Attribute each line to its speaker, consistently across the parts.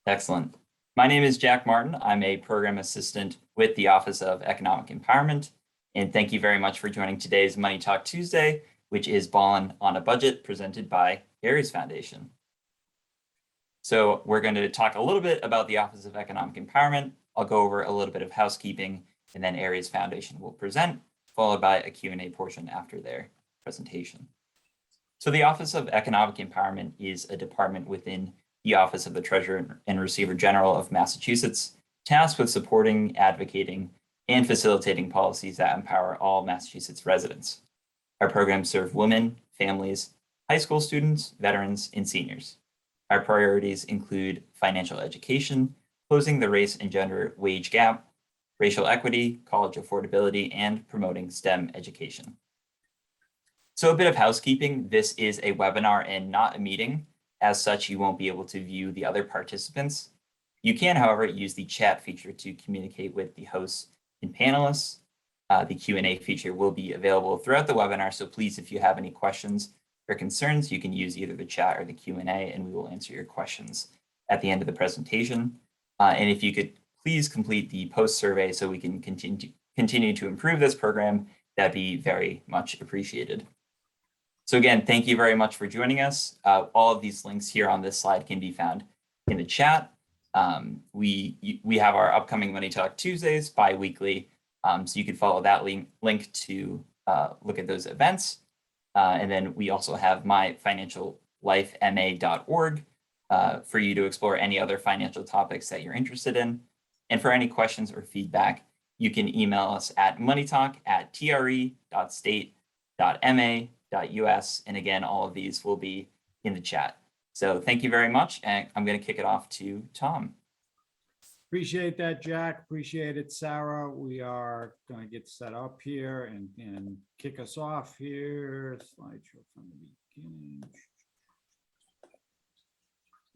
Speaker 1: Excellent. My name is Jack Martin. I'm a program assistant with the Office of Economic Empowerment. And thank you very much for joining today's Money Talk Tuesday, which is Ballin on a Budget presented by Aries Foundation. So we're going to talk a little bit about the Office of Economic Empowerment. I'll go over a little bit of housekeeping, and then Aries Foundation will present, followed by a Q&A portion after their presentation. So the Office of Economic Empowerment is a department within the Office of the Treasurer and Receiver General of Massachusetts, tasked with supporting, advocating, and facilitating policies that empower all Massachusetts residents. Our programs serve women, families, high school students, veterans, and seniors. Our priorities include financial education, closing the race and gender wage gap, racial equity, college affordability, and promoting STEM education. So a bit of housekeeping. This is a webinar and not a meeting. As such, you won't be able to view the other participants. You can, however, use the chat feature to communicate with the hosts and panelists. The Q&A feature will be available throughout the webinar, so please, if you have any questions or concerns, you can use either the chat or the Q&A, and we will answer your questions at the end of the presentation. And if you could please complete the post survey so we can continue to improve this program, that'd be very much appreciated. So again, thank you very much for joining us. All of these links here on this slide can be found in the chat. We have our upcoming Money Talk Tuesdays bi-weekly, so you can follow that link to look at those events. And then we also have myfinanciallifema.org for you to explore any other financial topics that you're interested in. And for any questions or feedback, you can email us at moneytalk@tre.state.ma.us. And again, all of these will be in the chat. So thank you very much. And I'm going to kick it off to Tom.
Speaker 2: Appreciate that, Jack. Appreciate it, Sarah. We are going to get set up here and kick us off here. Slideshow from the beginning.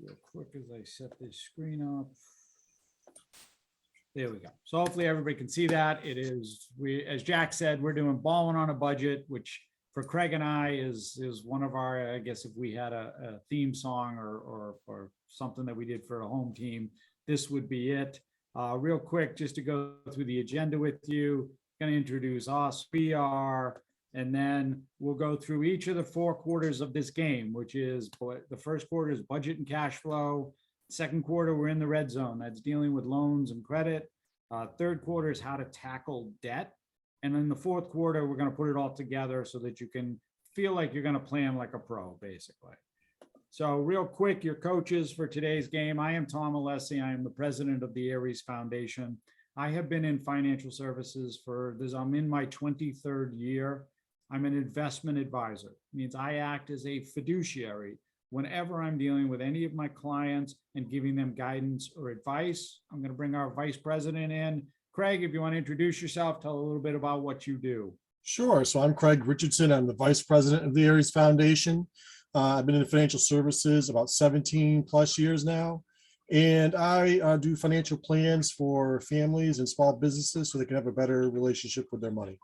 Speaker 2: Real quick as I set this screen up. There we go. So hopefully everybody can see that. It is, as Jack said, we're doing Ballin on a Budget, which for Craig and I is one of our, I guess if we had a theme song or something that we did for a home team, this would be it. Real quick, just to go through the agenda with you, going to introduce us, we are, and then we'll go through each of the 4 quarters of this game, which is the first quarter is budget and cash flow. Second quarter, we're in the red zone. That's dealing with loans and credit. Third quarter is how to tackle debt. And in the fourth quarter, we're going to put it all together so that you can feel like you're going to plan like a pro, basically. So real quick, your coaches for today's game. I am Tom Alessi. I am the president of the Aries Foundation. I have been in financial services I'm in my 23rd year. I'm an investment advisor. It means I act as a fiduciary whenever I'm dealing with any of my clients and giving them guidance or advice. I'm going to bring our vice president in. Craig, if you want to introduce yourself, tell a little bit about what you do.
Speaker 3: Sure. So I'm Craig Richardson. I'm the vice president of the Aries Foundation. I've been in financial services about 17 plus years now. And I do financial plans for families and small businesses so they can have a better relationship with their money.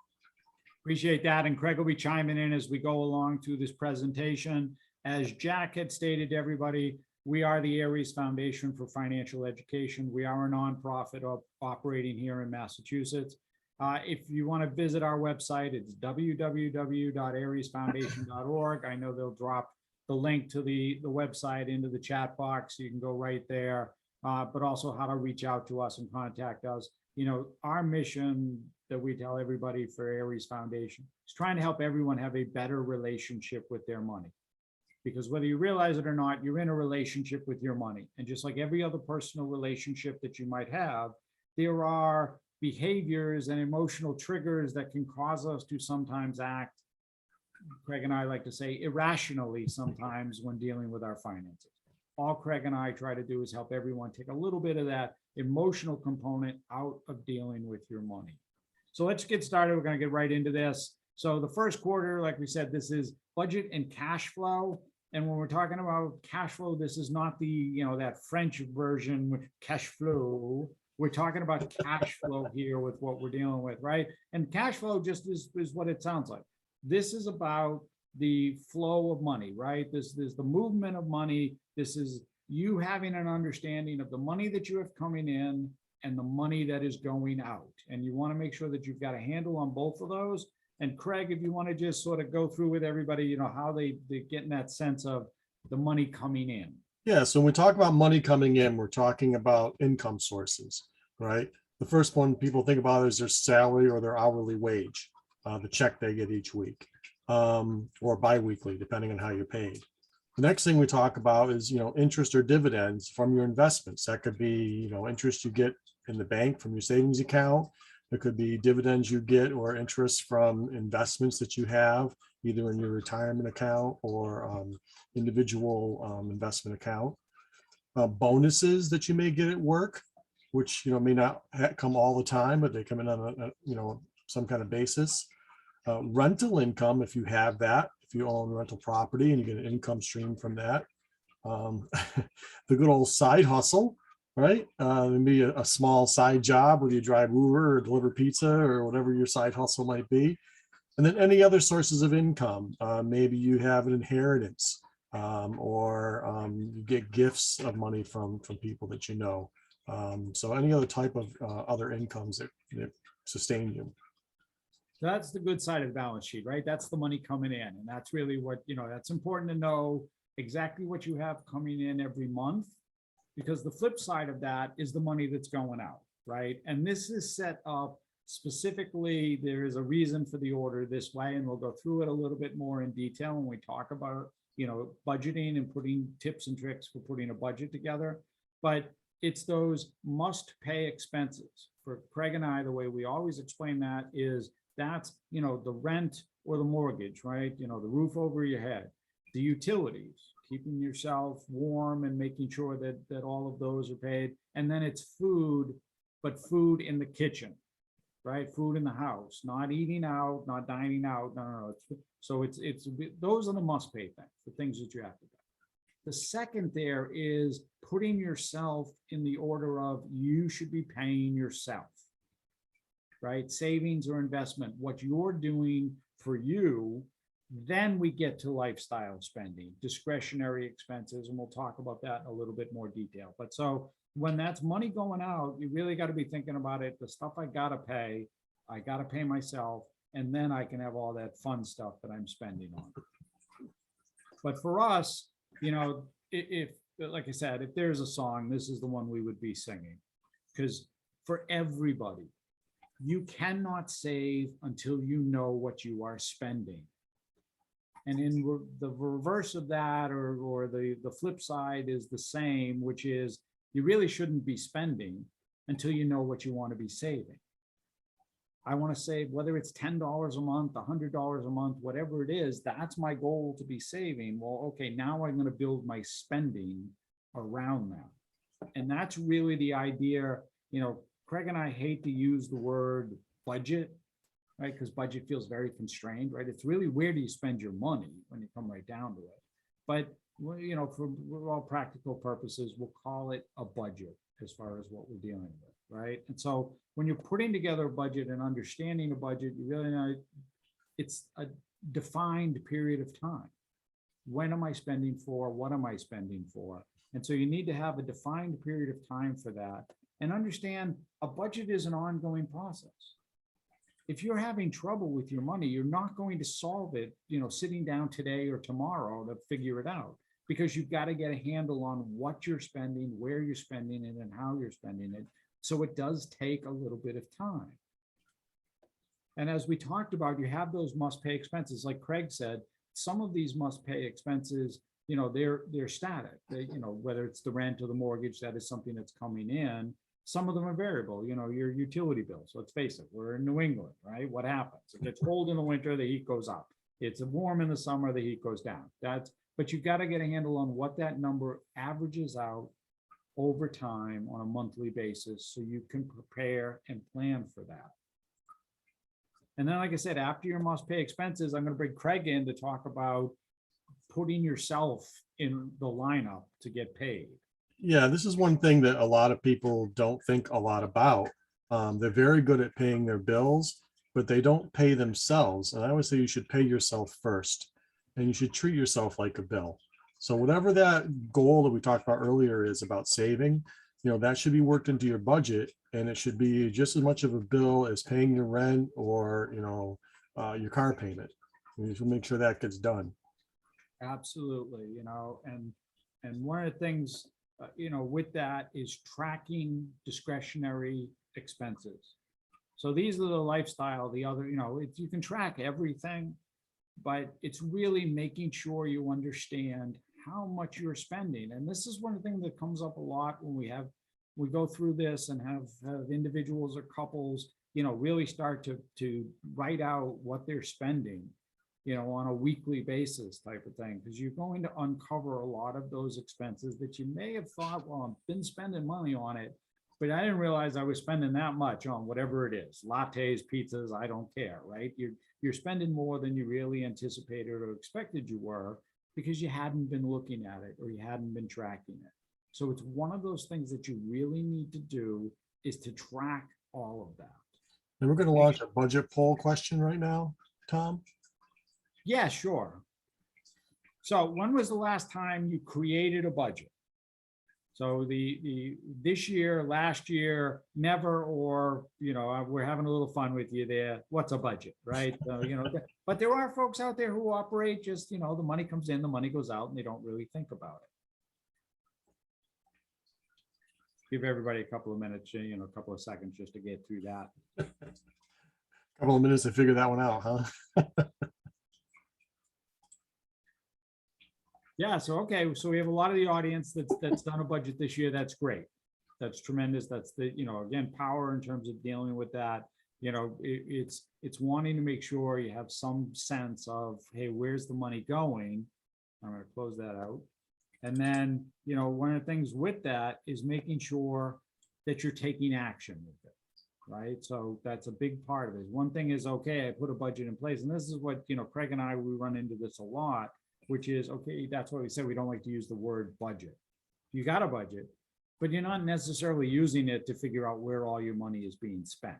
Speaker 2: Appreciate that. And Craig will be chiming in as we go along through this presentation. As Jack had stated to everybody, we are the Aries Foundation for Financial Education. We are a nonprofit operating here in Massachusetts. If you want to visit our website, it's www.ariesfoundation.org. I know they'll drop the link to the website into the chat box. So you can go right there, but also how to reach out to us and contact us. You know, our mission that we tell everybody for Aries Foundation is trying to help everyone have a better relationship with their money. Because whether you realize it or not, you're in a relationship with your money. And just like every other personal relationship that you might have, there are behaviors and emotional triggers that can cause us to sometimes act, Craig and I like to say, irrationally sometimes when dealing with our finances. All Craig and I try to do is help everyone take a little bit of that emotional component out of dealing with your money. So let's get started. We're going to get right into this. So the first quarter, like we said, this is budget and cash flow. And when we're talking about cash flow, this is not the, that French version with cash flow. We're talking about cash flow here with what we're dealing with, right? And cash flow just is what it sounds like. This is about the flow of money, right? This is the movement of money. This is, you having an understanding of the money that you have coming in and the money that is going out. And you want to make sure that you've got a handle on both of those. And Craig, if you want to just sort of go through with everybody, you know, how they get in that sense of the money coming in.
Speaker 3: Yeah, so when we talk about money coming in, we're talking about income sources, right? The first one people think about is their salary or their hourly wage, the check they get each week, or biweekly, depending on how you're paid. The next thing we talk about is, you know, interest or dividends from your investments. That could be, you know, interest you get in the bank from your savings account. It could be dividends you get or interest from investments that you have, either in your retirement account or individual investment account. Bonuses that you may get at work, which, you know, may not come all the time, but they come in on a you know, some kind of basis. Rental income, if you have that, if you own rental property and you get an income stream from that. The good old side hustle, right? Maybe a small side job where you drive Uber or deliver pizza or whatever your side hustle might be. And then any other sources of income. Maybe you have an inheritance, or you get gifts of money from people that you know. So any other type of other incomes that sustain you.
Speaker 2: That's the good side of the balance sheet, right? That's the money coming in. And that's really what, you know, that's important to know exactly what you have coming in every month, because the flip side of that is the money that's going out, right? And this is set up specifically, there is a reason for the order this way, and we'll go through it a little bit more in detail when we talk about, you know, budgeting and putting tips and tricks for putting a budget together. But it's those must pay expenses. For Craig and I, the way we always explain that is that's, you know, the rent or the mortgage, right? You know, the roof over your head, the utilities, keeping yourself warm and making sure that all of those are paid. And then it's food, but food in the kitchen, right? Food in the house, not eating out, not dining out. No. So it's those are the must pay things, the things that you have to do. The second there is putting yourself in the order of you should be paying yourself, right? Savings or investment, what you're doing for you. Then we get to lifestyle spending, discretionary expenses, and we'll talk about that in a little bit more detail. But so when that's money going out, you really got to be thinking about it. The stuff I got to pay myself, and then I can have all that fun stuff that I'm spending on. But for us, you know, if like I said, if there's a song, this is the one we would be singing, because for everybody, you cannot save until you know what you are spending. And in the reverse of that, or the flip side is the same, which is you really shouldn't be spending until you know what you want to be saving. I want to save, whether it's $10 a month, $100 a month, whatever it is, that's my goal to be saving. Well, okay, now I'm going to build my spending around that. And that's really the idea. You know, Craig and I hate to use the word budget, right? Because budget feels very constrained, right? It's really where do you spend your money when you come right down to it. But, you know, for all practical purposes, we'll call it a budget as far as what we're dealing with, right? And so when you're putting together a budget and understanding a budget, you really know it's a defined period of time. When am I spending for? What am I spending for? And so you need to have a defined period of time for that, and understand a budget is an ongoing process. If you're having trouble with your money, you're not going to solve it, you know, sitting down today or tomorrow to figure it out, because you've got to get a handle on what you're spending, where you're spending it, and how you're spending it. So it does take a little bit of time. And as we talked about, you have those must pay expenses. Like Craig said, some of these must pay expenses, you know, they're static. They, you know, whether it's the rent or the mortgage, that is something that's coming in. Some of them are variable, you know, your utility bills. Let's face it, we're in New England, right? What happens? It gets cold in the winter, the heat goes up. It's warm in the summer, the heat goes down. But you've got to get a handle on what that number averages out over time on a monthly basis, so you can prepare and plan for that. And then, like I said, after your must pay expenses, I'm going to bring Craig in to talk about putting yourself in the lineup to get paid.
Speaker 3: Yeah, this is one thing that a lot of people don't think a lot about. They're very good at paying their bills, but they don't pay themselves. And I always say you should pay yourself first, and you should treat yourself like a bill. So whatever that goal that we talked about earlier is about saving, that should be worked into your budget, and it should be just as much of a bill as paying your rent or, your car payment. You should make sure that gets done.
Speaker 2: Absolutely, and one of the things, with that is tracking discretionary expenses. So these are the lifestyle, the other, you can track everything, but it's really making sure you understand how much you're spending. And this is one of the things that comes up a lot when we go through this and have individuals or couples, really start to write out what they're spending, on a weekly basis type of thing, because you're going to uncover a lot of those expenses that you may have thought, well, I've been spending money on it, but I didn't realize I was spending that much on whatever it is, lattes, pizzas, I don't care, right? You're spending more than you really anticipated or expected you were, because you hadn't been looking at it or you hadn't been tracking it. So it's one of those things that you really need to do, is to track all of that.
Speaker 3: And we're going to launch a budget poll question right now, Tom.
Speaker 2: Yeah, sure. So when was the last time you created a budget? So this year, last year, never, or, we're having a little fun with you there. What's a budget, right? But there are folks out there who operate just, the money comes in, the money goes out, and they don't really think about it. Give everybody a couple of minutes, a couple of seconds just to get through that.
Speaker 3: Couple of minutes to figure that one out, huh?
Speaker 2: Yeah, so we have a lot of the audience that's done a budget this year. That's great. That's tremendous. That's again, power in terms of dealing with that. It's wanting to make sure you have some sense of, hey, where's the money going? I'm going to close that out. And then, one of the things with that is making sure that you're taking action with it, right? So that's a big part of it. One thing is, okay, I put a budget in place, and this is what, Craig and I, we run into this a lot, which is, okay, that's why we say we don't like to use the word budget. You got a budget, but you're not necessarily using it to figure out where all your money is being spent.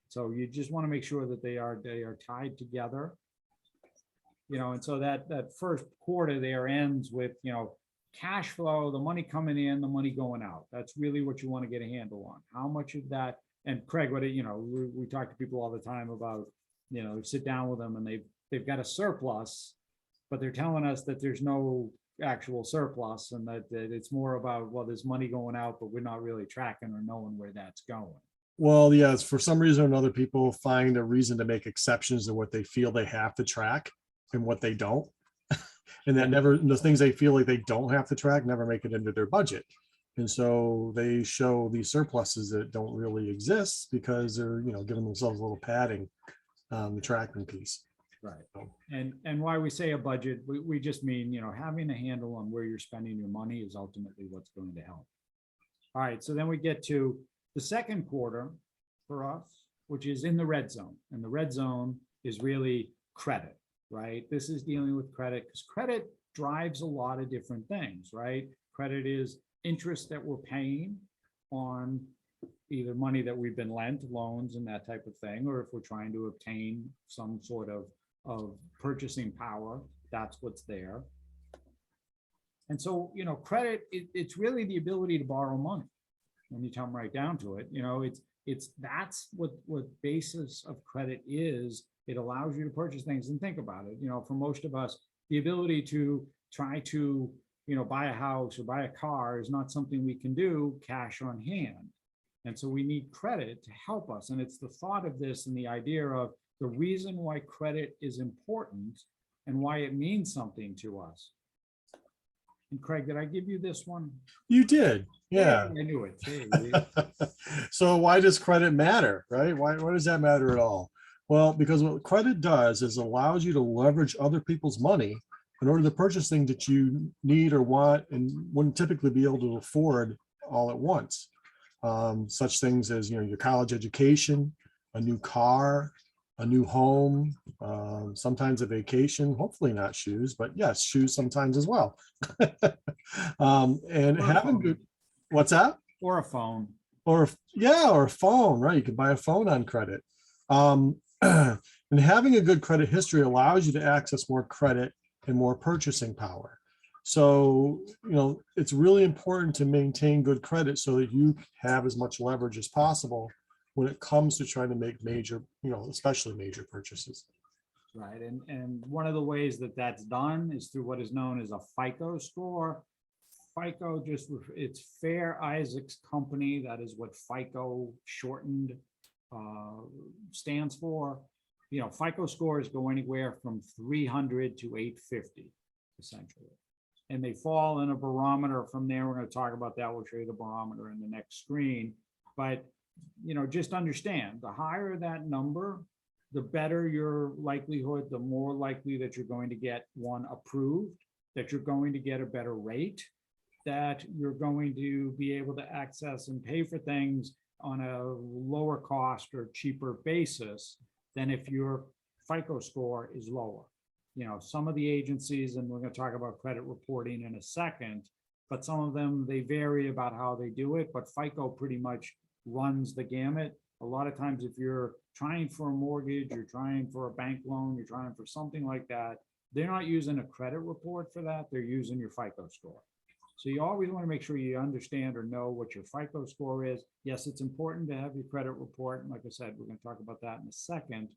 Speaker 2: So you just want to make sure that they are tied together, and so that first quarter there ends with, cash flow, the money coming in, the money going out. That's really what you want to get a handle on. How much of that, and Craig, we talk to people all the time about, sit down with them and they've got a surplus, but they're telling us that there's no actual surplus, and that it's more about, well, there's money going out, but we're not really tracking or knowing where that's going.
Speaker 3: Well, yes, for some reason or another, people find a reason to make exceptions to what they feel they have to track and what they don't. And the things they feel like they don't have to track never make it into their budget. And so they show these surpluses that don't really exist because they're, giving themselves a little padding on the tracking piece.
Speaker 2: Right. And why we say a budget, we just mean, having a handle on where you're spending your money is ultimately what's going to help. All right. So then we get to the second quarter for us, which is in the red zone. And the red zone is really credit, right? This is dealing with credit, because credit drives a lot of different things, right? Credit is interest that we're paying on either money that we've been lent, loans and that type of thing, or if we're trying to obtain some sort of purchasing power, that's what's there. And so, credit, it's really the ability to borrow money. When you come right down to it, that's what basis of credit is. It allows you to purchase things. And think about it, for most of us, the ability to try to, buy a house or buy a car is not something we can do cash on hand. And so we need credit to help us. And it's the thought of this and the idea of the reason why credit is important and why it means something to us. And Craig, did I give you this one?
Speaker 3: You did. Yeah.
Speaker 2: I knew it. Hey,
Speaker 3: So why does credit matter, right? Why does that matter at all? Well, because what credit does is allows you to leverage other people's money in order to purchase things that you need or want and wouldn't typically be able to afford all at once. Such things as, your college education, a new car, a new home, sometimes a vacation, hopefully not shoes, but yes, shoes sometimes as well. And having good, what's that?
Speaker 2: Or a phone.
Speaker 3: Or a phone, right? You can buy a phone on credit. And having a good credit history allows you to access more credit and more purchasing power. So, it's really important to maintain good credit so that you have as much leverage as possible when it comes to trying to make major, especially major purchases.
Speaker 2: Right, and one of the ways that that's done is through what is known as a FICO score. FICO it's Fair Isaac's Company. That is what FICO shortened stands for. FICO scores go anywhere from 300 to 850, essentially. And they fall in a barometer from there. We're going to talk about that. We'll show you the barometer in the next screen. But, just understand, the higher that number, the better your likelihood, the more likely that you're going to get one approved, that you're going to get a better rate, that you're going to be able to access and pay for things on a lower cost or cheaper basis than if your FICO score is lower. Some of the agencies, and we're going to talk about credit reporting in a second, but some of them, they vary about how they do it, but FICO pretty much runs the gamut. A lot of times, if you're trying for a mortgage, you're trying for a bank loan, you're trying for something like that, they're not using a credit report for that, they're using your FICO score. So you always want to make sure you understand or know what your FICO score is. Yes, it's important to have your credit report. And like I said, we're going to talk about that in a second,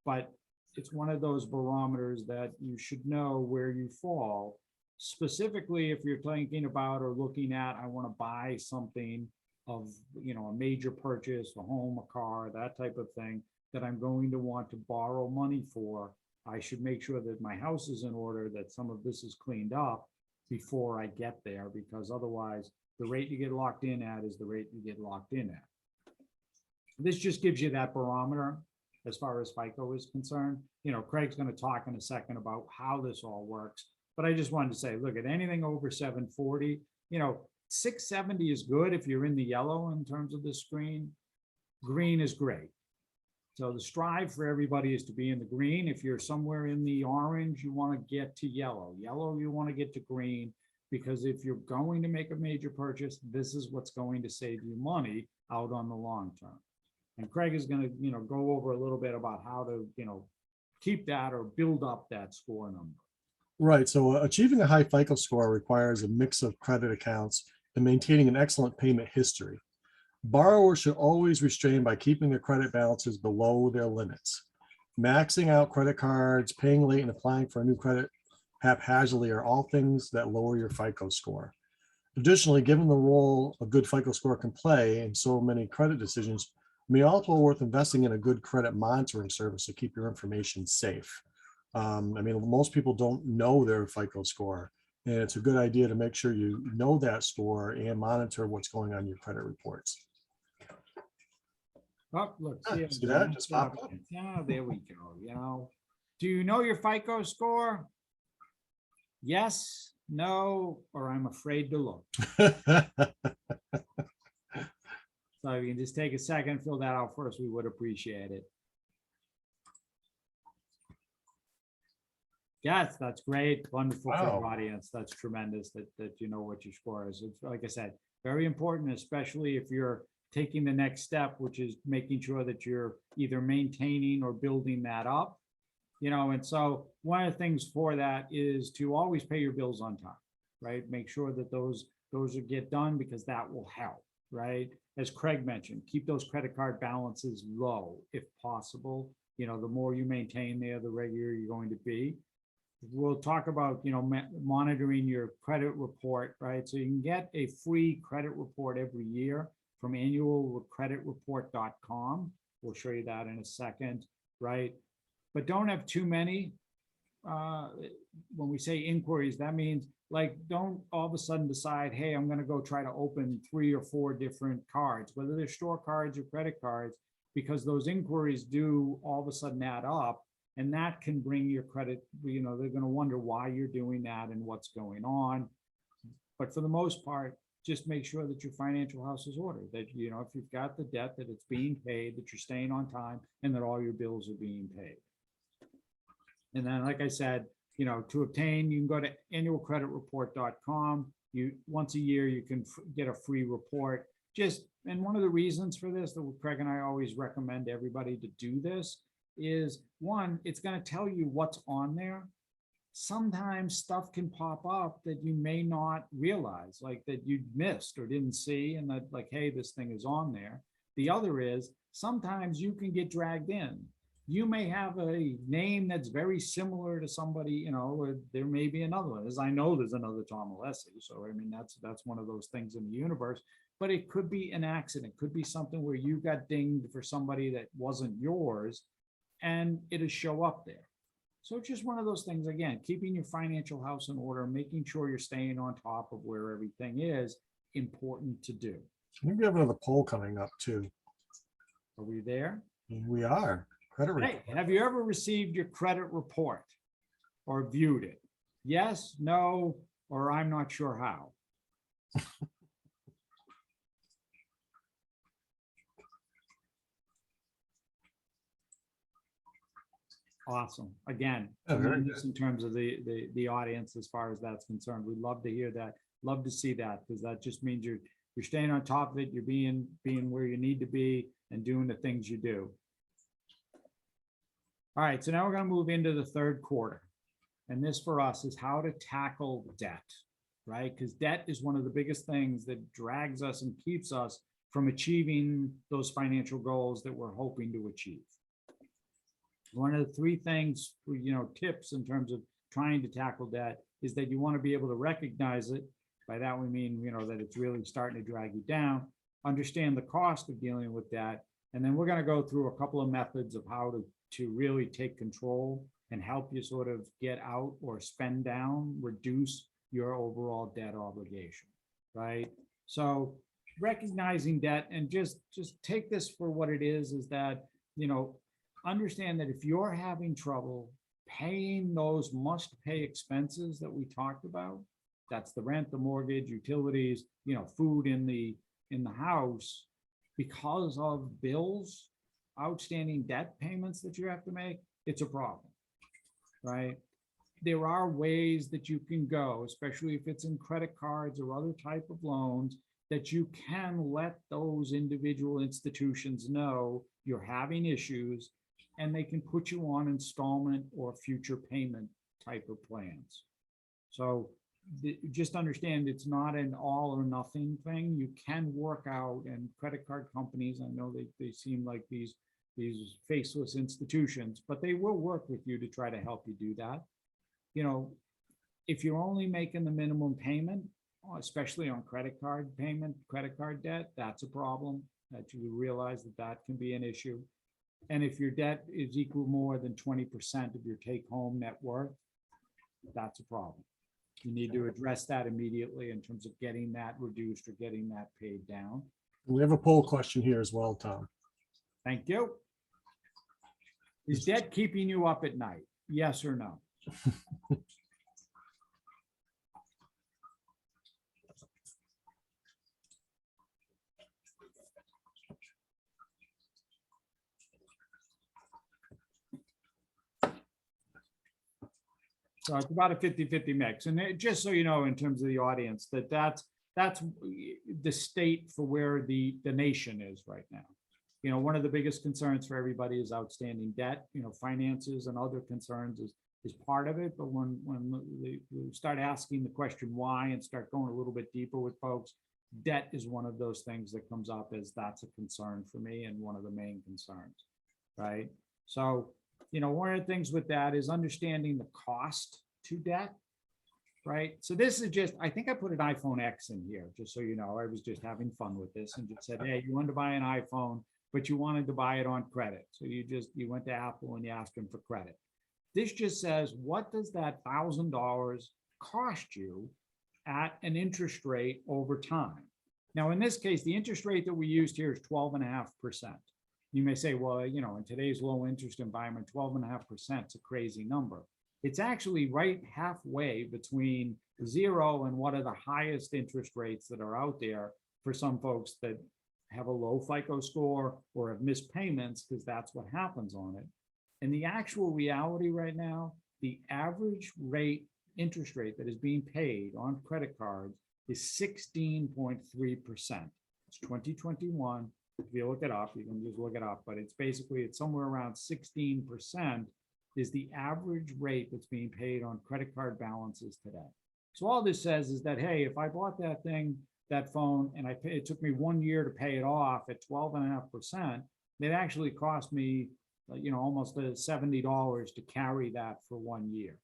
Speaker 2: but it's one of those barometers that you should know where you fall. Specifically, if you're thinking about or looking at, I want to buy something of, a major purchase, a home, a car, that type of thing, that I'm going to want to borrow money for, I should make sure that my house is in order, that some of this is cleaned up before I get there, because otherwise the rate you get locked in at is the rate you get locked in at. This just gives you that barometer as far as FICO is concerned. Craig's going to talk in a second about how this all works, but I just wanted to say, look, at anything over 740, 670 is good if you're in the yellow in terms of the screen. Green is great. So the strive for everybody is to be in the green. If you're somewhere in the orange, you want to get to yellow. Yellow, you want to get to green, because if you're going to make a major purchase, this is what's going to save you money out on the long term. And Craig is going to, go over a little bit about how to, keep that or build up that score number.
Speaker 3: Right. So achieving a high FICO score requires a mix of credit accounts and maintaining an excellent payment history. Borrowers should always restrain by keeping their credit balances below their limits. Maxing out credit cards, paying late, and applying for a new credit haphazardly are all things that lower your FICO score. Additionally, given the role a good FICO score can play in so many credit decisions, it may also be worth investing in a good credit monitoring service to keep your information safe. Most people don't know their FICO score, and it's a good idea to make sure you know that score and monitor what's going on in your credit reports.
Speaker 2: Oh, look,
Speaker 3: See that? Just popped up.
Speaker 2: Yeah, there we go. Do you know your FICO score? Yes, no, or I'm afraid to look. So if you can just take a second, fill that out for us, we would appreciate it. Yes, that's great. Wonderful for the audience. That's tremendous that you know what your score is. It's, like I said, very important, especially if you're taking the next step, which is making sure that you're either maintaining or building that up. And so one of the things for that is to always pay your bills on time, right? Make sure that those get done, because that will help, right? As Craig mentioned, keep those credit card balances low if possible. The more you maintain there, the regular you're going to be. We'll talk about, monitoring your credit report, right? So you can get a free credit report every year from annualcreditreport.com. We'll show you that in a second, right? But don't have too many. When we say inquiries, that means don't all of a sudden decide, hey, I'm going to go try to open 3 or 4 different cards, whether they're store cards or credit cards, because those inquiries do all of a sudden add up. And that can bring your credit, they're going to wonder why you're doing that and what's going on. But for the most part, just make sure that your financial house is ordered, that, if you've got the debt, that it's being paid, that you're staying on time, and that all your bills are being paid. And then, like I said, to obtain, you can go to annualcreditreport.com. Once a year, you can get a free report. And one of the reasons for this, that Craig and I always recommend everybody to do this, is one, it's going to tell you what's on there. sometimes stuff can pop up that you may not realize, like that you missed or didn't see, and that like, hey, this thing is on there. The other is sometimes you can get dragged in. You may have a name that's very similar to somebody, you know, or there may be another one. As I know, there's another Tom Alessi. So I mean, that's one of those things in the universe. But it could be an accident. It could be something where you got dinged for somebody that wasn't yours, and it'll show up there. So it's just one of those things, again, keeping your financial house in order, making sure you're staying on top of where everything is, important to do.
Speaker 3: I think we have another poll coming up too.
Speaker 2: Are we there?
Speaker 3: We are. Credit report.
Speaker 2: Hey, have you ever received your credit report or viewed it? Yes, no, or I'm not sure how. Awesome. Again,
Speaker 3: Yeah, very
Speaker 2: tremendous in terms of the audience as far as that's concerned. We'd love to hear that. Love to see that, because that just means you're staying on top of it. You're being where you need to be and doing the things you do. All right, so now we're going to move into the third quarter. And this for us is how to tackle debt, right? Because debt is one of the biggest things that drags us and keeps us from achieving those financial goals that we're hoping to achieve. One of the three things, tips in terms of trying to tackle debt is that you want to be able to recognize it. By that we mean, that it's really starting to drag you down, understand the cost of dealing with that. And then we're going to go through a couple of methods of how to really take control and help you sort of get out or spend down, reduce your overall debt obligation, right? So recognizing debt, and just take this for what it is that, understand that if you're having trouble paying those must-pay expenses that we talked about, that's the rent, the mortgage, utilities, food in the house, because of bills, outstanding debt payments that you have to make, it's a problem, right? There are ways that you can go, especially if it's in credit cards or other type of loans, that you can let those individual institutions know you're having issues, and they can put you on installment or future payment type of plans. So just understand it's not an all or nothing thing. You can work out, and credit card companies, I know they seem like these faceless institutions, but they will work with you to try to help you do that. If you're only making the minimum payment, especially on credit card debt, that's a problem that you realize that can be an issue. And if your debt is equal more than 20% of your take-home net worth, that's a problem. You need to address that immediately in terms of getting that reduced or getting that paid down.
Speaker 3: We have a poll question here as well, Tom.
Speaker 2: Thank you. Is debt keeping you up at night? Yes or no? So it's about a 50-50 mix. And just so you know, in terms of the audience, that's the state for where the nation is right now. One of the biggest concerns for everybody is outstanding debt. Finances and other concerns is part of it. But when we start asking the question why and start going a little bit deeper with folks, debt is one of those things that comes up as that's a concern for me and one of the main concerns, right? So one of the things with that is understanding the cost to debt, right? So this is just, I think I put an iPhone X in here, just so you know. I was just having fun with this and just said, hey, you wanted to buy an iPhone, but you wanted to buy it on credit. So you went to Apple and you asked them for credit. This just says, what does that $1,000 cost you at an interest rate over time? Now, in this case, the interest rate that we used here is 12.5%. You may say, well, in today's low interest environment, 12.5% is a crazy number. It's actually right halfway between 0 and what are the highest interest rates that are out there for some folks that have a low FICO score or have missed payments, because that's what happens on it. And the actual reality right now, the average interest rate that is being paid on credit cards is 16.3%. It's 2021. If you look it up, you can just look it up, but it's somewhere around 16% is the average rate that's being paid on credit card balances today. So all this says is that, hey, if I bought that thing, that phone, and it took me 1 year to pay it off at 12.5%, it actually cost me, almost $70 to carry that for 1 year.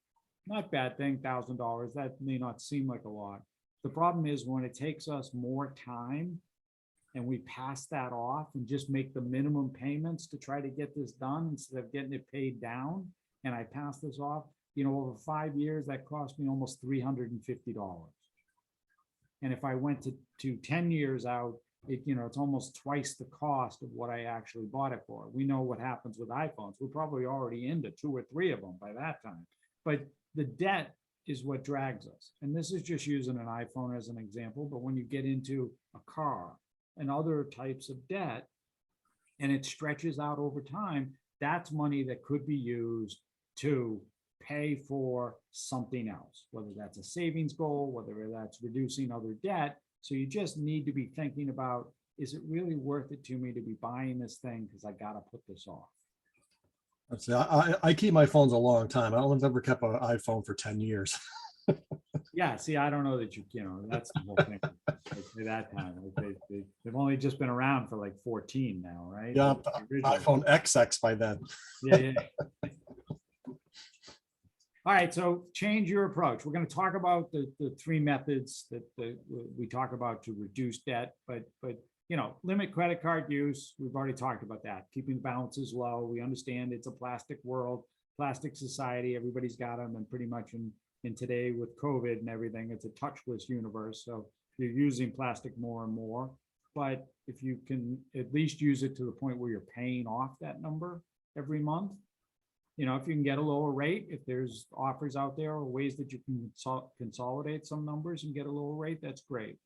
Speaker 2: Not a bad thing, $1,000. That may not seem like a lot. The problem is when it takes us more time and we pass that off and just make the minimum payments to try to get this done instead of getting it paid down, and I pass this off, over 5 years, that cost me almost $350. And if I went to 10 years out, it's almost twice the cost of what I actually bought it for. We know what happens with iPhones. We're probably already into 2 or 3 of them by that time. But the debt is what drags us. And this is just using an iPhone as an example. But when you get into a car and other types of debt, and it stretches out over time, that's money that could be used to pay for something else, whether that's a savings goal, whether that's reducing other debt. So you just need to be thinking about, is it really worth it to me to be buying this thing because I got to put this off?
Speaker 3: I keep my phones a long time. I don't think I've ever kept an iPhone for 10 years.
Speaker 2: Yeah, see, I don't know that that's the whole thing. At that time, they've only just been around for like 14 now, right?
Speaker 3: Yeah, iPhone XX by then.
Speaker 2: Yeah. All right, so change your approach. We're going to talk about the 3 methods that we talk about to reduce debt, but limit credit card use. We've already talked about that. Keeping balances low. We understand it's a plastic world, plastic society. Everybody's got them, and pretty much in today with COVID and everything, it's a touchless universe. So you're using plastic more and more. But if you can at least use it to the point where you're paying off that number every month, if you can get a lower rate, if there's offers out there or ways that you can consolidate some numbers and get a lower rate, that's great.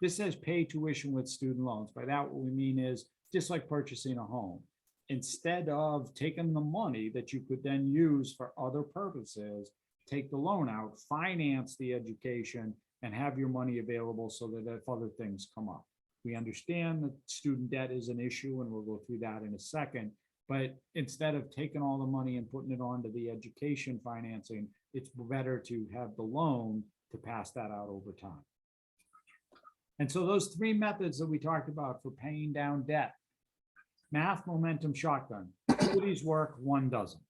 Speaker 2: This says pay tuition with student loans. By that, what we mean is just like purchasing a home. Instead of taking the money that you could then use for other purposes, take the loan out, finance the education, and have your money available so that if other things come up. We understand that student debt is an issue, and we'll go through that in a second. But instead of taking all the money and putting it onto the education financing, it's better to have the loan to pass that out over time. And so those 3 methods that we talked about for paying down debt: math, momentum, shotgun. 2 of these work, 1 doesn't.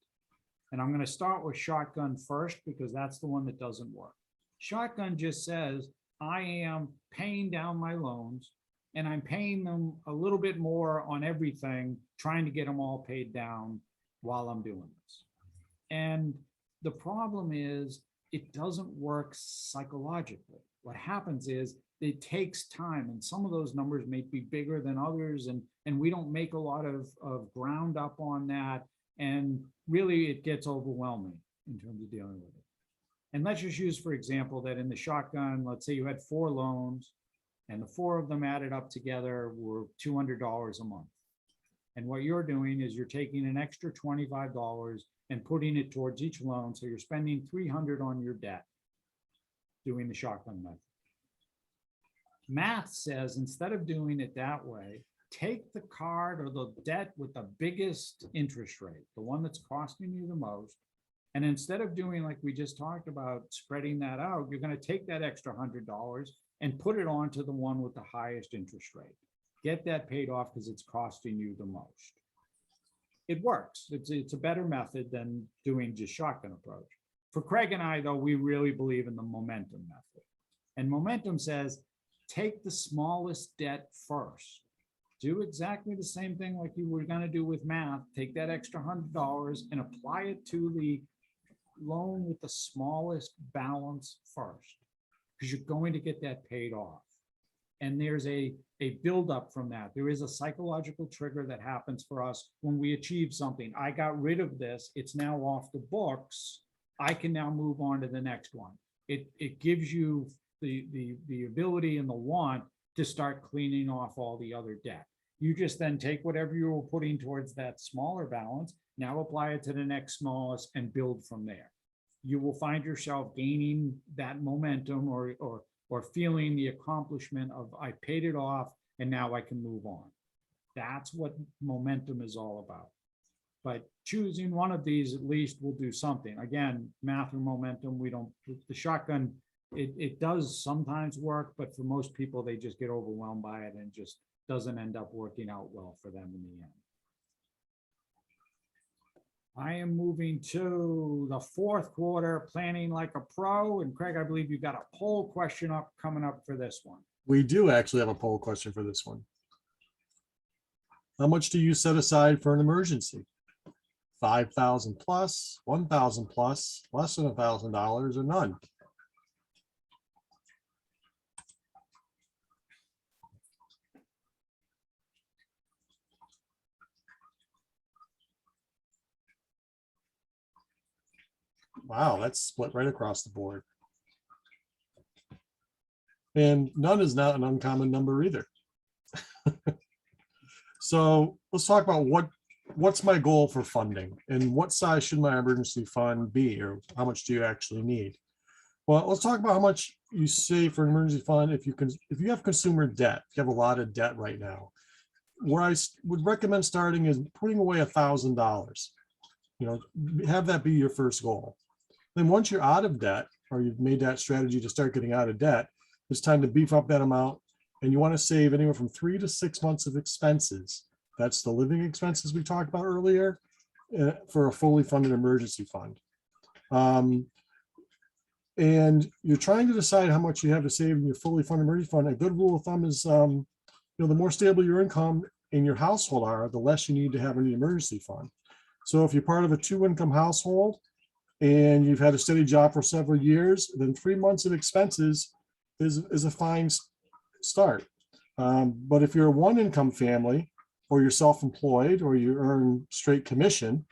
Speaker 2: And I'm going to start with shotgun first because that's the one that doesn't work. Shotgun just says, I am paying down my loans and I'm paying them a little bit more on everything, trying to get them all paid down while I'm doing this. And the problem is it doesn't work psychologically. What happens is it takes time, and some of those numbers may be bigger than others, and we don't make a lot of ground up on that. And really it gets overwhelming in terms of dealing with it. And let's just use, for example, that in the shotgun, let's say you had 4 loans and the 4 of them added up together were $200 a month. And what you're doing is you're taking an extra $25 and putting it towards each loan. So you're spending $300 on your debt doing the shotgun method. Math says, instead of doing it that way, take the card or the debt with the biggest interest rate, the one that's costing you the most. And instead of doing like we just talked about, spreading that out, you're going to take that extra $100 and put it onto the one with the highest interest rate. Get that paid off because it's costing you the most. It works. It's a better method than doing just shotgun approach. For Craig and I, though, we really believe in the momentum method. And momentum says, take the smallest debt first. Do exactly the same thing like you were going to do with math. Take that extra $100 and apply it to the loan with the smallest balance first, because you're going to get that paid off. And there's a buildup from that. There is a psychological trigger that happens for us when we achieve something. I got rid of this. It's now off the books. I can now move on to the next one. It gives you the ability and the want to start cleaning off all the other debt. You just then take whatever you were putting towards that smaller balance, now apply it to the next smallest and build from there. You will find yourself gaining that momentum or feeling the accomplishment of I paid it off and now I can move on. That's what momentum is all about. But choosing one of these at least will do something. Again, math and momentum, the shotgun, it does sometimes work, but for most people, they just get overwhelmed by it and just doesn't end up working out well for them in the end. I am moving to the fourth quarter, planning like a pro. And Craig, I believe you've got a poll question coming up for this one.
Speaker 3: We do actually have a poll question for this one. How much do you set aside for an emergency? 5,000 plus, 1,000 plus, less than $1,000, or none? Wow, that's split right across the board. And none is not an uncommon number either. So let's talk about what's my goal for funding and what size should my emergency fund be, or how much do you actually need? Well, let's talk about how much you save for an emergency fund if you have consumer debt, if you have a lot of debt right now. Where I would recommend starting is putting away $1,000. Have that be your first goal. Then once you're out of debt, or you've made that strategy to start getting out of debt, it's time to beef up that amount. And you want to save anywhere from 3 to 6 months of expenses. That's the living expenses we talked about earlier, for a fully funded emergency fund. And you're trying to decide how much you have to save in your fully funded emergency fund. A good rule of thumb is, the more stable your income in your household are, the less you need to have in the emergency fund. So if you're part of a 2-income household and you've had a steady job for several years, then 3 months of expenses is a fine start. But if you're a 1-income family, or you're self-employed, or you earn straight commission,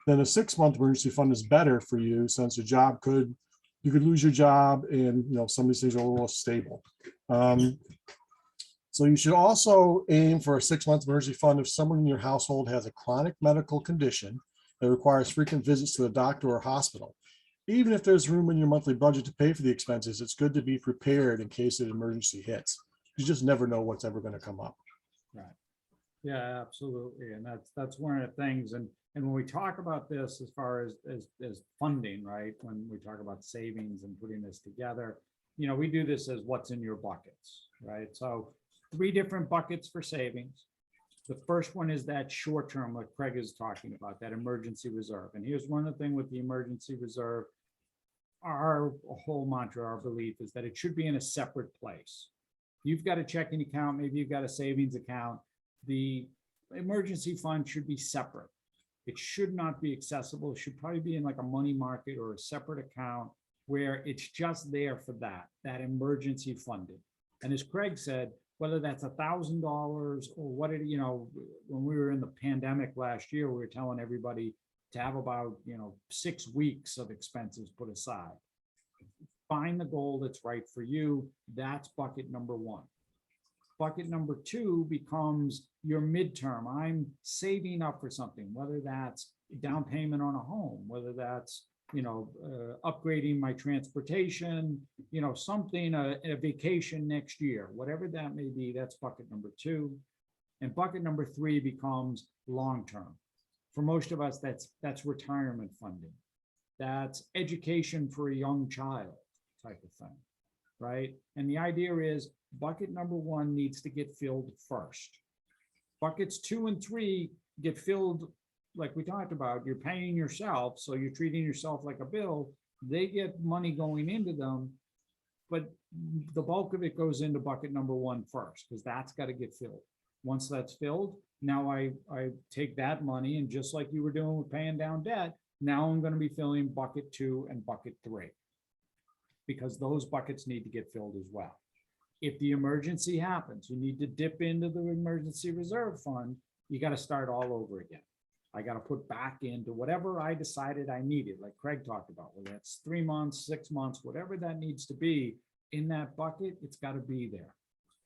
Speaker 3: then a 6-month emergency fund is better for you, since you could lose your job, and some of these things are a little less stable. So you should also aim for a 6-month emergency fund if someone in your household has a chronic medical condition that requires frequent visits to the doctor or hospital. Even if there's room in your monthly budget to pay for the expenses, it's good to be prepared in case an emergency hits. You just never know what's ever going to come up.
Speaker 2: Right. Yeah, absolutely. And that's one of the things. And when we talk about this, as far as funding, right? When we talk about savings and putting this together, we do this as what's in your buckets, right? So 3 different buckets for savings. The first one is that short term, like Craig is talking about, that emergency reserve. And here's one of the things with the emergency reserve. Our whole mantra, our belief is that it should be in a separate place. You've got a checking account, maybe you've got a savings account. The emergency fund should be separate. It should not be accessible. It should probably be in like a money market or a separate account where it's just there for that emergency funding. And as Craig said, whether that's $1,000 or what when we were in the pandemic last year, we were telling everybody to have about 6 weeks of expenses put aside. Find the goal that's right for you. That's bucket number 1. Bucket number 2 becomes your midterm. I'm saving up for something, whether that's down payment on a home, whether that's upgrading my transportation, something, a vacation next year, whatever that may be. That's bucket number 2. And bucket number 3 becomes long-term. For most of us, that's retirement funding. That's education for a young child type of thing, right? And the idea is bucket number 1 needs to get filled first. Buckets 2 and 3 get filled like we talked about. You're paying yourself, so you're treating yourself like a bill. They get money going into them, but the bulk of it goes into bucket number 1 first, because that's got to get filled. Once that's filled, now I take that money, and just like you were doing with paying down debt, now I'm going to be filling bucket 2 and bucket 3, because those buckets need to get filled as well. If the emergency happens, you need to dip into the emergency reserve fund. You got to start all over again. I got to put back into whatever I decided I needed, like Craig talked about, whether that's 3 months, 6 months, whatever that needs to be in that bucket, it's got to be there.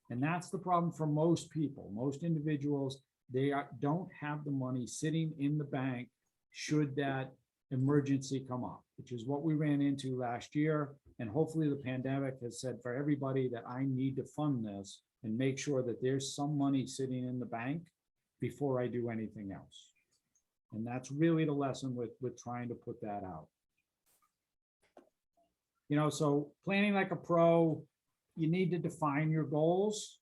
Speaker 2: And that's the problem for most people, most individuals. They don't have the money sitting in the bank should that emergency come up, which is what we ran into last year. And hopefully the pandemic has said for everybody that I need to fund this and make sure that there's some money sitting in the bank before I do anything else. And that's really the lesson with trying to put that out. You know, so planning like a pro, you need to define your goals,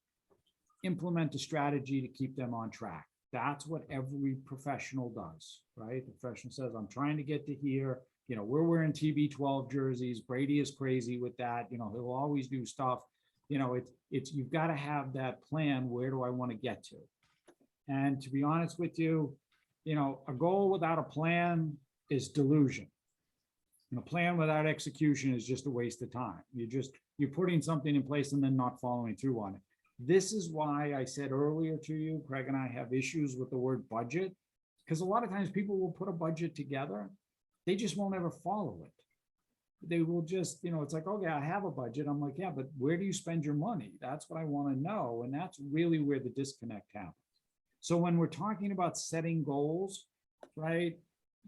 Speaker 2: implement a strategy to keep them on track. That's what every professional does, right? The professional says, I'm trying to get to here. You know, we're wearing TB12 jerseys. Brady is crazy with that. You know, he'll always do stuff. You know, it's you've got to have that plan. Where do I want to get to? And to be honest with you, you know, a goal without a plan is delusion. And a plan without execution is just a waste of time. You're putting something in place and then not following through on it. This is why I said earlier to you, Craig and I have issues with the word budget, because a lot of times people will put a budget together. They just won't ever follow it. They will just, you know, it's like, okay, I have a budget. I'm like, yeah, but where do you spend your money? That's what I want to know. And that's really where the disconnect happens. So when we're talking about setting goals, right?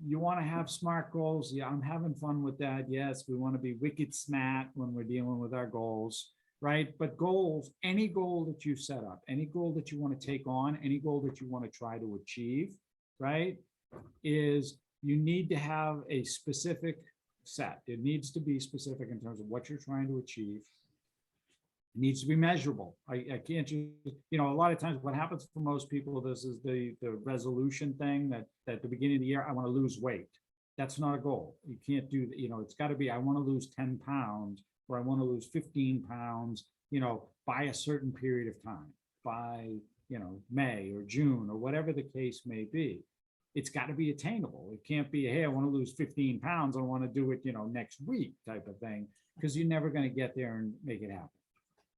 Speaker 2: You want to have SMART goals. Yeah, I'm having fun with that. Yes, we want to be wicked smart when we're dealing with our goals, right? But goals, any goal that you set up, any goal that you want to take on, any goal that you want to try to achieve, right? Is you need to have a specific set. It needs to be specific in terms of what you're trying to achieve. It needs to be measurable. I can't just, you know, a lot of times what happens for most people, this is the resolution thing that at the beginning of the year, I want to lose weight. That's not a goal. You can't do that. You know, it's got to be, I want to lose 10 pounds or I want to lose 15 pounds, you know, by a certain period of time, by, you know, May or June or whatever the case may be. It's got to be attainable. It can't be, hey, I want to lose 15 pounds. I want to do it, you know, next week type of thing, because you're never going to get there and make it happen.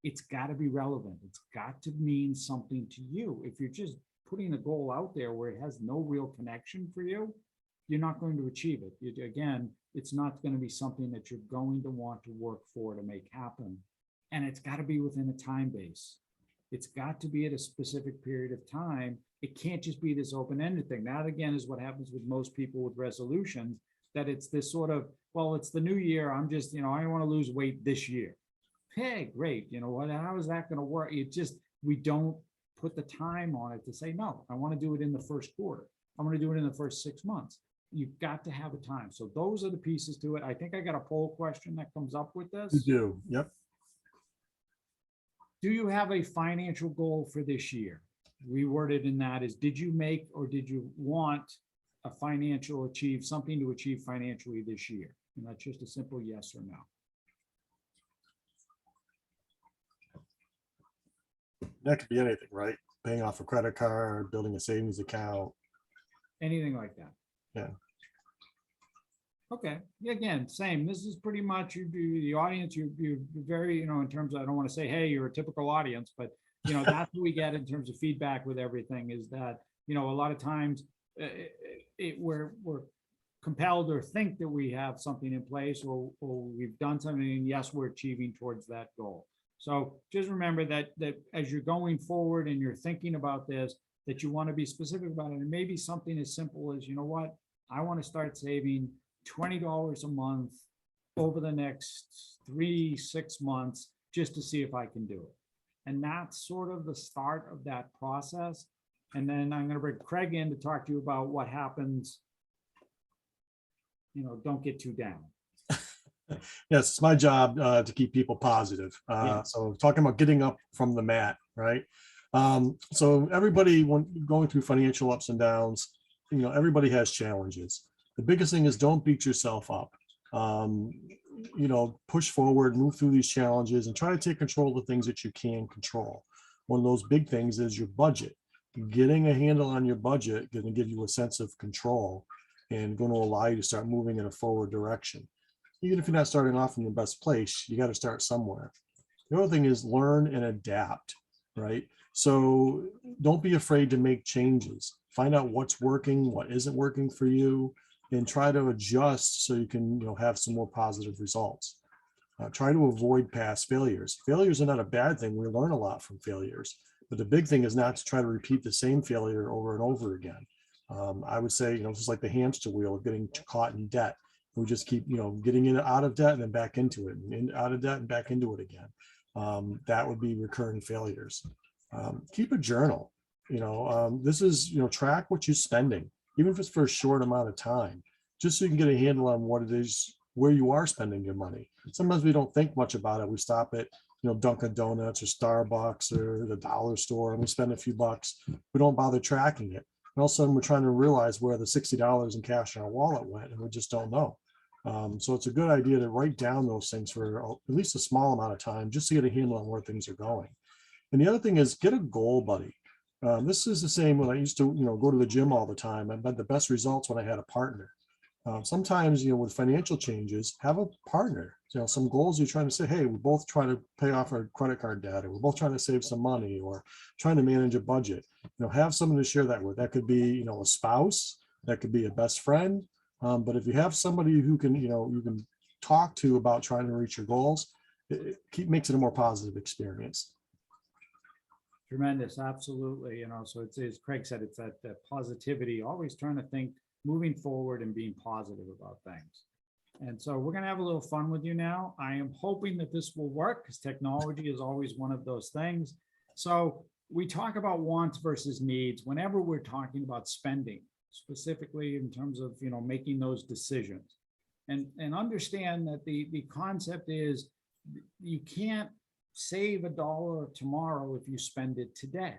Speaker 2: It's got to be relevant. It's got to mean something to you. If you're just putting a goal out there where it has no real connection for you, you're not going to achieve it. Again, it's not going to be something that you're going to want to work for to make happen. And it's got to be within a time base. It's got to be at a specific period of time. It can't just be this open-ended thing. That, again, is what happens with most people with resolutions, that it's this sort of, well, it's the new year. I'm just, you know, I want to lose weight this year. Hey, great. You know what? How is that going to work? It just, we don't put the time on it to say, no, I want to do it in the first quarter. I'm going to do it in the first 6 months. You've got to have a time. So those are the pieces to it. I think I got a poll question that comes up with this.
Speaker 3: You do. Yep.
Speaker 2: Do you have a financial goal for this year? Reworded in that is, did you make or did you want a financial achieve, something to achieve financially this year? And that's just a simple yes or no.
Speaker 3: That could be anything, right? Paying off a credit card, building a savings account.
Speaker 2: Anything like that.
Speaker 3: Yeah.
Speaker 2: Okay. Again, same. This is pretty much the audience. You're very, you know, in terms of, I don't want to say, hey, you're a typical audience, but you know, that's what we get in terms of feedback with everything is that, you know, a lot of times we're compelled or think that we have something in place or we've done something and yes, we're achieving towards that goal. So just remember that as you're going forward and you're thinking about this, that you want to be specific about it. And maybe something as simple as, you know what, I want to start saving $20 a month over the next 3-6 months just to see if I can do it. And that's sort of the start of that process. And then I'm going to bring Craig in to talk to you about what happens. You know, don't get too down.
Speaker 3: Yes, it's my job to keep people positive.
Speaker 2: Yeah.
Speaker 3: So talking about getting up from the mat, right? So everybody, when going through financial ups and downs, you know, everybody has challenges. The biggest thing is don't beat yourself up. You know, push forward, move through these challenges and try to take control of the things that you can control. One of those big things is your budget. Getting a handle on your budget going to give you a sense of control and going to allow you to start moving in a forward direction. Even if you're not starting off in the best place, you got to start somewhere. The other thing is learn and adapt, right? So don't be afraid to make changes. Find out what's working, what isn't working for you, and try to adjust so you can, you know, have some more positive results. Try to avoid past failures. Failures are not a bad thing. We learn a lot from failures, but the big thing is not to try to repeat the same failure over and over again. I would say, you know, just like the hamster wheel of getting caught in debt. We just keep, you know, getting in out of debt and then back into it, and out of debt and back into it again. That would be recurring failures. Keep a journal. You know, this is, you know, track what you're spending. even if it's for a short amount of time, just so you can get a handle on what it is, where you are spending your money. Sometimes we don't think much about it. We stop at, Dunkin' Donuts or Starbucks or the dollar store, and we spend a few bucks. We don't bother tracking it. And all of a sudden, we're trying to realize where the $60 in cash in our wallet went, and we just don't know. So it's a good idea to write down those things for at least a small amount of time, just to get a handle on where things are going. And the other thing is get a goal buddy. This is the same when I used to, go to the gym all the time. I've had the best results when I had a partner. Sometimes, with financial changes, have a partner. Some goals you're trying to say, hey, we're both trying to pay off our credit card debt, or we're both trying to save some money, or trying to manage a budget. Have someone to share that with. That could be, a spouse, that could be a best friend. But if you have somebody who can, you can talk to about trying to reach your goals, it makes it a more positive experience.
Speaker 2: Tremendous, absolutely. So it's, as Craig said, it's that positivity, always trying to think moving forward and being positive about things. And so we're going to have a little fun with you now. I am hoping that this will work, because technology is always one of those things. So we talk about wants versus needs whenever we're talking about spending, specifically in terms of, making those decisions. And understand that the concept is you can't save $1 tomorrow if you spend it today,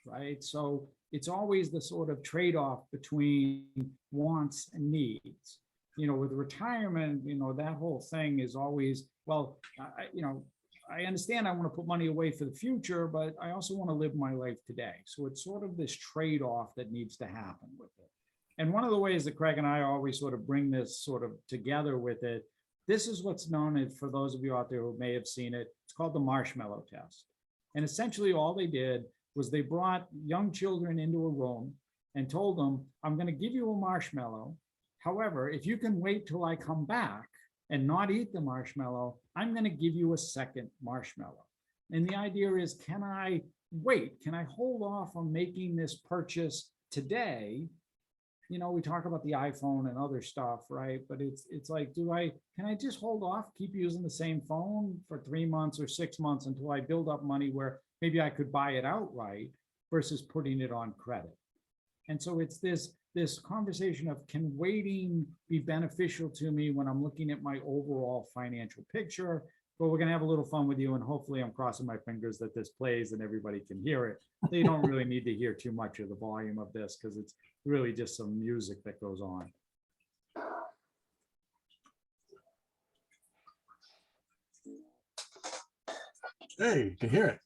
Speaker 2: right? So it's always the sort of trade-off between wants and needs. With retirement, that whole thing is always, well, I understand I want to put money away for the future, but I also want to live my life today. So it's sort of this trade-off that needs to happen with it. And one of the ways that Craig and I always sort of bring this sort of together with it, this is what's known as, for those of you out there who may have seen it, it's called the marshmallow test. And essentially all they did was they brought young children into a room and told them, I'm going to give you a marshmallow. However, if you can wait till I come back and not eat the marshmallow, I'm going to give you a second marshmallow. And the idea is, can I wait? Can I hold off on making this purchase today? We talk about the iPhone and other stuff, right? But it's like, can I just hold off, keep using the same phone for 3 months or 6 months until I build up money where maybe I could buy it outright versus putting it on credit? And so it's this conversation of, can waiting be beneficial to me when I'm looking at my overall financial picture? But we're going to have a little fun with you, and hopefully I'm crossing my fingers that this plays and everybody can hear it. They don't really need to hear too much of the volume of this, because it's really just some music that goes on.
Speaker 3: Hey, you can hear it.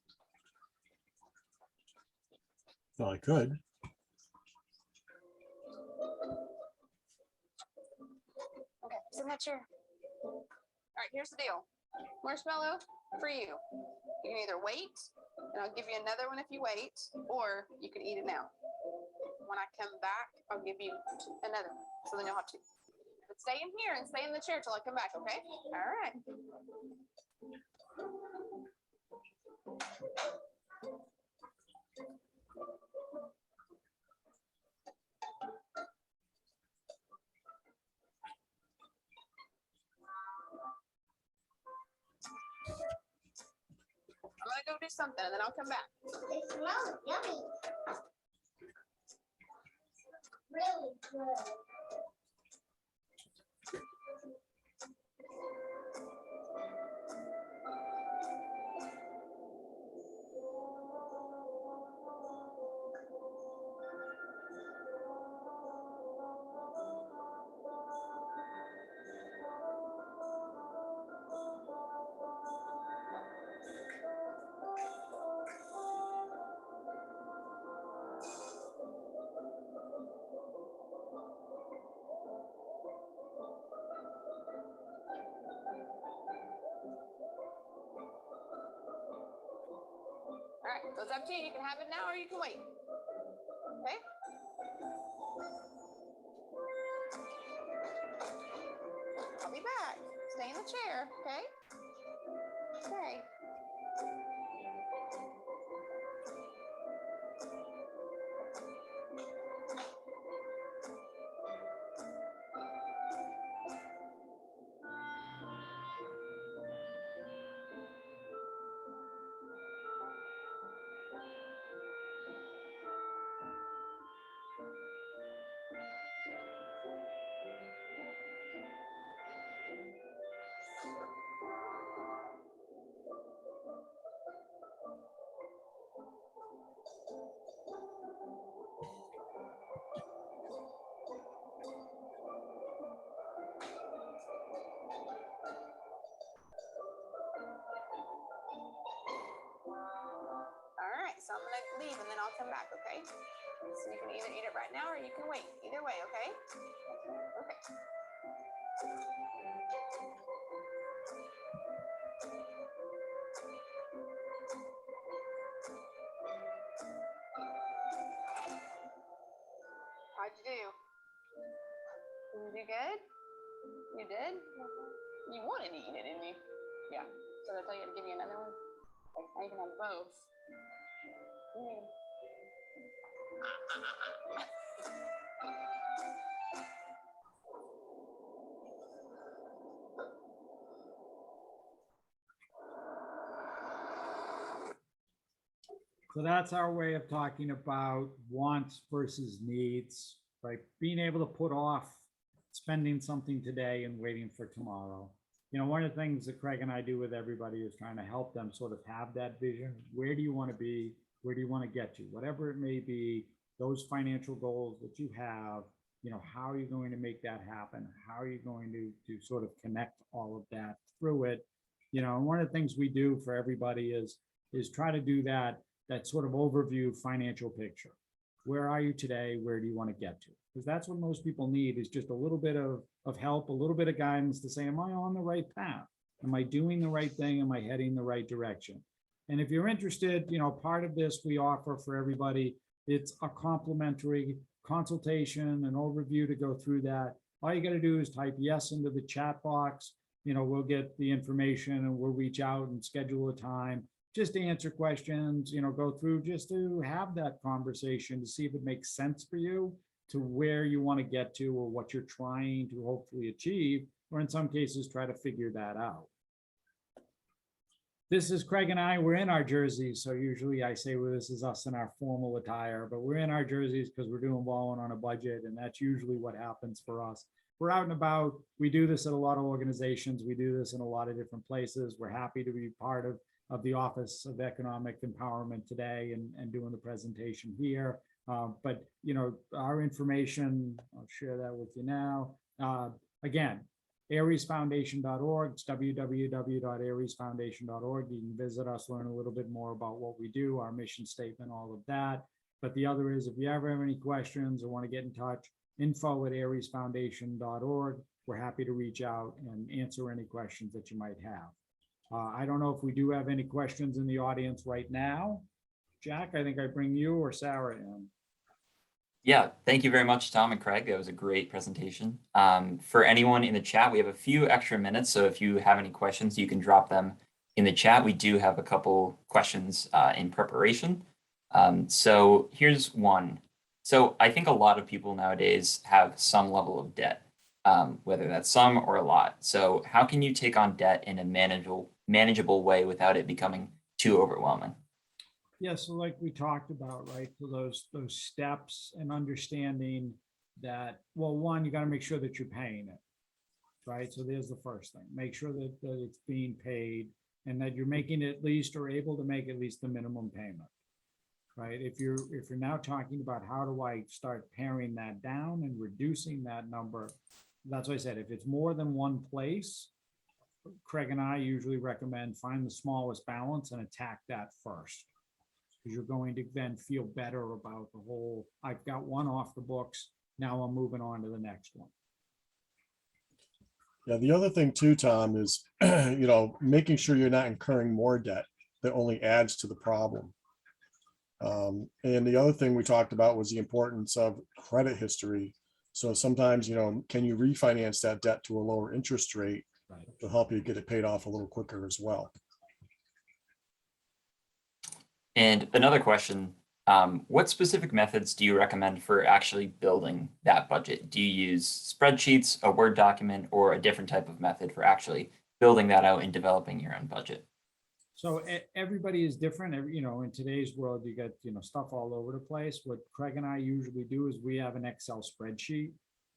Speaker 3: Well, I could.
Speaker 4: Okay, signature. All right, here's the deal. Marshmallow for you. You can either wait, and I'll give you another one if you wait, or you can eat it now. When I come back, I'll give you another one, so then you'll have two. But stay in here and stay in the chair till I come back, okay? All right. I'm gonna go do something and then I'll come back.
Speaker 5: It smells yummy. Really good. All right, so it's up to you. You can have it now or you can wait. Okay? I'll be back. Stay in the chair, okay? Okay.
Speaker 4: So I'm gonna leave and then I'll come back, okay? So you can either eat it right now or you can wait. Either way, okay? Okay. How'd you do? Did you do good? You did? You wanted to eat it, didn't you? Yeah. So did I tell you to give you another one? Okay, now you can have both. Mm.
Speaker 2: So that's our way of talking about wants versus needs, right? Being able to put off spending something today and waiting for tomorrow. You know, one of the things that Craig and I do with everybody is trying to help them sort of have that vision. Where do you want to be? Where do you want to get to? Whatever it may be, those financial goals that you have, you know, how are you going to make that happen? How are you going to sort of connect all of that through it? You know, and one of the things we do for everybody is try to do that sort of overview financial picture. Where are you today? Where do you want to get to? Because that's what most people need, is just a little bit of help, a little bit of guidance to say, am I on the right path? Am I doing the right thing? Am I heading the right direction? And if you're interested, you know, part of this we offer for everybody, it's a complimentary consultation, an overview to go through that. All you got to do is type yes into the chat box. You know, we'll get the information and we'll reach out and schedule a time just to answer questions, you know, go through just to have that conversation to see if it makes sense for you to where you want to get to or what you're trying to hopefully achieve, or in some cases, try to figure that out. This is Craig and I, we're in our jerseys. So usually I say, well, this is us in our formal attire, but we're in our jerseys because we're doing Ballin on a budget. And that's usually what happens for us. We're out and about. We do this at a lot of organizations. We do this in a lot of different places. We're happy to be part of the Office of Economic Empowerment today and doing the presentation here. But, you know, our information, I'll share that with you now. Again, ariesfoundation.org. It's www.ariesfoundation.org. You can visit us, learn a little bit more about what we do, our mission statement, all of that. But the other is, if you ever have any questions or want to get in touch, info@ariesfoundation.org. We're happy to reach out and answer any questions that you might have. I don't know if we do have any questions in the audience right now. Jack, I think I bring you or Sarah in.
Speaker 1: Yeah, thank you very much, Tom and Craig. That was a great presentation. For anyone in the chat, we have a few extra minutes. So if you have any questions, you can drop them in the chat. We do have a couple questions in preparation. So here's one. So I think a lot of people nowadays have some level of debt, whether that's some or a lot. So how can you take on debt in a manageable way without it becoming too overwhelming?
Speaker 2: Yeah, so like we talked about, right? So those steps and understanding that, well, one, you got to make sure that you're paying it, right? So there's the first thing. Make sure that it's being paid and that you're making at least or able to make at least the minimum payment, right? If you're now talking about how do I start paring that down and reducing that number, that's what I said. If it's more than one place, Craig and I usually recommend find the smallest balance and attack that first, because you're going to then feel better about the whole, I've got one off the books, now I'm moving on to the next one.
Speaker 3: Yeah, the other thing too, Tom, is, you know, making sure you're not incurring more debt that only adds to the problem. And the other thing we talked about was the importance of credit history. So sometimes, you know, can you refinance that debt to a lower interest rate to help you get it paid off a little quicker as well?
Speaker 1: And another question, what specific methods do you recommend for actually building that budget? Do you use spreadsheets, a Word document, or a different type of method for actually building that out and developing your own budget?
Speaker 2: So everybody is different. You know, in today's world, you got, you know, stuff all over the place. What Craig and I usually do is we have an Excel spreadsheet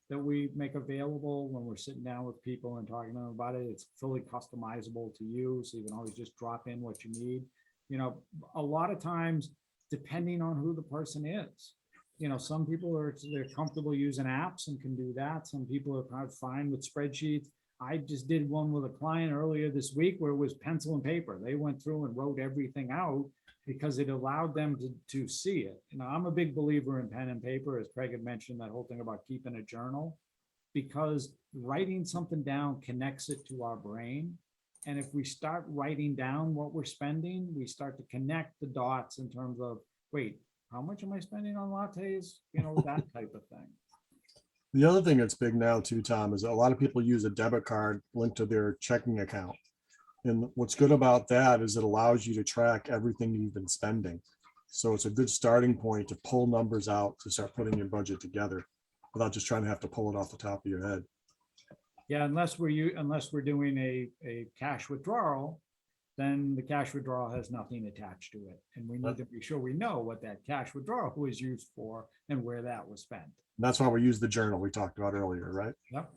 Speaker 2: that we make available when we're sitting down with people and talking to them about it. It's fully customizable to you, so you can always just drop in what you need. You know, a lot of times, depending on who the person is, you know, some people they're comfortable using apps and can do that. Some people are kind of fine with spreadsheets. I just did one with a client earlier this week where it was pencil and paper. They went through and wrote everything out. because it allowed them to see it. Now, I'm a big believer in pen and paper, as Craig had mentioned, that whole thing about keeping a journal, because writing something down connects it to our brain. And if we start writing down what we're spending, we start to connect the dots in terms of, wait, how much am I spending on lattes? You know, that type of thing.
Speaker 3: The other thing that's big now too, Tom, is that a lot of people use a debit card linked to their checking account. And what's good about that is it allows you to track everything you've been spending. So it's a good starting point to pull numbers out to start putting your budget together without just trying to have to pull it off the top of your head.
Speaker 2: Yeah, unless we're doing a cash withdrawal, then the cash withdrawal has nothing attached to it. And we need to be sure we know what that cash withdrawal was used for and where that was spent.
Speaker 3: And that's why we use the journal we talked about earlier, right?
Speaker 2: Yep.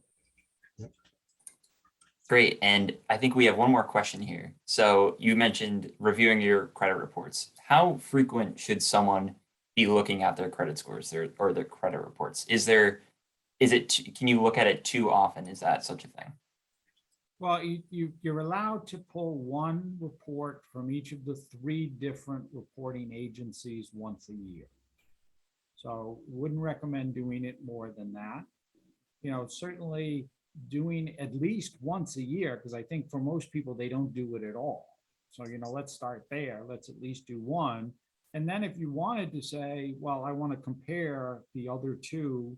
Speaker 1: Great. And I think we have one more question here. So you mentioned reviewing your credit reports. How frequent should someone be looking at their credit scores or their credit reports? Can you look at it too often? Is that such a thing?
Speaker 2: Well, you're allowed to pull one report from each of the 3 different reporting agencies once a year. So wouldn't recommend doing it more than that. You know, certainly doing at least once a year, because I think for most people, they don't do it at all. So, you know, let's start there. Let's at least do one. And then if you wanted to say, well, I want to compare the other 2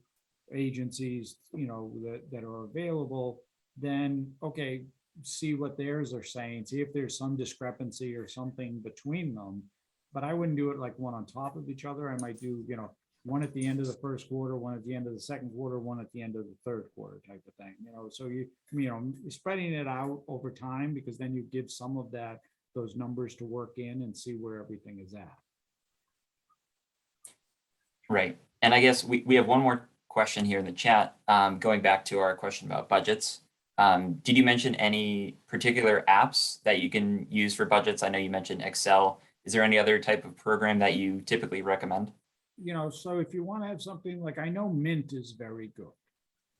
Speaker 2: agencies, you know, that are available, then, okay, see what theirs are saying, see if there's some discrepancy or something between them. But I wouldn't do it like one on top of each other. I might do, you know, one at the end of the first quarter, one at the end of the second quarter, one at the end of the third quarter type of thing, you know, so you're spreading it out over time, because then you give some of those numbers to work in and see where everything is at.
Speaker 1: Right. And I guess we have one more question here in the chat, going back to our question about budgets. Did you mention any particular apps that you can use for budgets? I know you mentioned Excel. Is there any other type of program that you typically recommend?
Speaker 2: You know, so if you want to have something like, I know Mint is very good,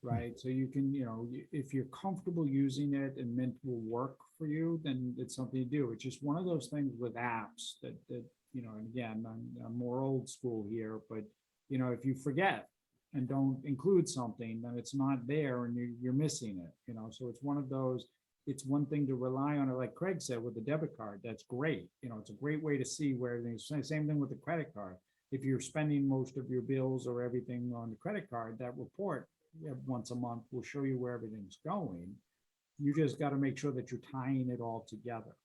Speaker 2: right? So you can, you know, if you're comfortable using it and Mint will work for you, then it's something to do. It's just one of those things with apps that you know, and again, I'm more old school here, but, you know, if you forget and don't include something, then it's not there and you're missing it, you know? So it's one of those, it's one thing to rely on it, like Craig said, with the debit card, that's great. You know, it's a great way to see where everything's, same thing with the credit card. If you're spending most of your bills or everything on the credit card, that report once a month will show you where everything's going. You just got to make sure that you're tying it all together.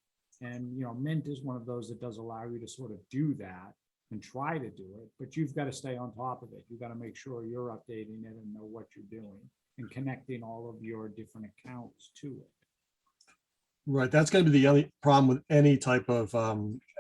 Speaker 2: And, you know, Mint is one of those that does allow you to sort of do that and try to do it, but you've got to stay on top of it. You've got to make sure you're updating it and know what you're doing and connecting all of your different accounts to it.
Speaker 3: Right. That's going to be the only problem with any type of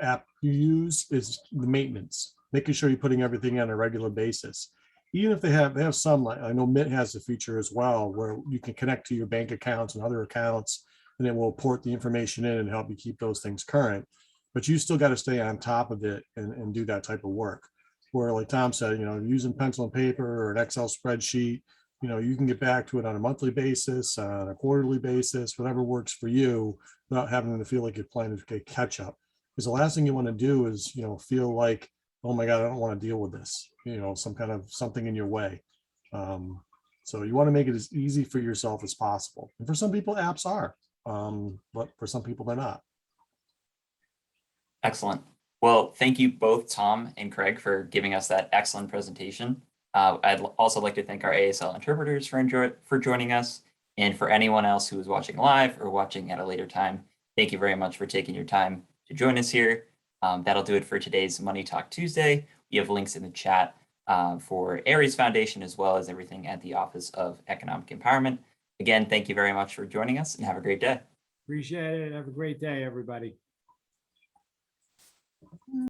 Speaker 3: app you use is the maintenance, making sure you're putting everything on a regular basis. Even if they have some, like I know Mint has a feature as well, where you can connect to your bank accounts and other accounts, and it will port the information in and help you keep those things current. But you still got to stay on top of it and do that type of work. Where, like Tom said, you know, using pencil and paper or an Excel spreadsheet, you know, you can get back to it on a monthly basis, on a quarterly basis, whatever works for you, without having to feel like you're playing to catch up. Because the last thing you want to do is, you know, feel like, oh my God, I don't want to deal with this, you know, something in your way. So you want to make it as easy for yourself as possible. And for some people, apps are, but for some people, they're not.
Speaker 1: Excellent. Well, thank you both, Tom and Craig, for giving us that excellent presentation. I'd also like to thank our ASL interpreters for joining us. And for anyone else who is watching live or watching at a later time, thank you very much for taking your time to join us here. That'll do it for today's Money Talk Tuesday. We have links in the chat for Aries Foundation, as well as everything at the Office of Economic Empowerment. Again, thank you very much for joining us and have a great day.
Speaker 2: Appreciate it. Have a great day, everybody.